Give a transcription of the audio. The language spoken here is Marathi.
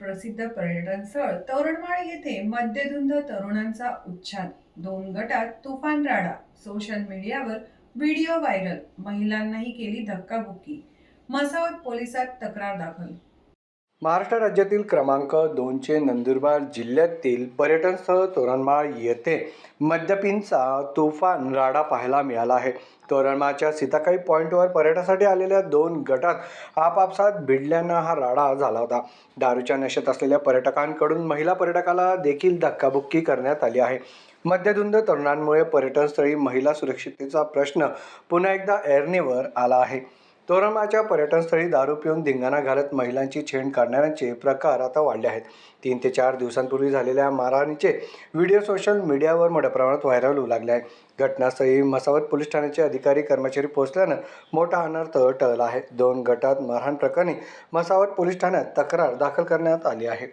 प्रसिद्ध पर्यटन स्थळ तोरणमाळ येथे मद्यधुंद तरुणांचा उच्छाद, 2 गटात तुफान राडा, सोशल मीडियावर व्हिडिओ व्हायरल, महिलांनाही केली धक्काबुक्की, मसावत पोलिसात तक्रार दाखल. महाराष्ट्र राज्यातील क्रमांक 2चे नंदुरबार जिल्ह्यातील पर्यटन स्थळ तोरणमाळ येथे मद्यपींचा तुफान राडा पाहायला मिळाला आहे. तोरणमाळच्या सीताकाई पॉईंटवर पर्यटनासाठी आलेल्या 2 गटात आपापसात भिडल्यानं हा राडा झाला होता. दारूच्या नशेत असलेल्या पर्यटकांकडून महिला पर्यटकाला देखील धक्काबुक्की करण्यात आली आहे. मद्यधुंद तरुणांमुळे पर्यटनस्थळी महिला सुरक्षिततेचा प्रश्न पुन्हा एकदा ऐरणीवर आला आहे. तोरणमाळच्या पर्यटनस्थळी दारू पिऊन धिंगाणा घालत महिलांची छेड काढणाऱ्यांचे प्रकार आता वाढले आहेत. 3 ते 4 दिवसांपूर्वी झालेल्या मारहाणीचे व्हिडिओ सोशल मीडियावर मोठ्या प्रमाणात व्हायरल होऊ लागले आहे. घटनास्थळी मसावत पोलीस ठाण्याचे अधिकारी कर्मचारी पोहोचल्यानं मोठा अनर्थ टळला आहे. 2 गटात मारहाण प्रकरणी मसावत पोलीस ठाण्यात तक्रार दाखल करण्यात आली आहे.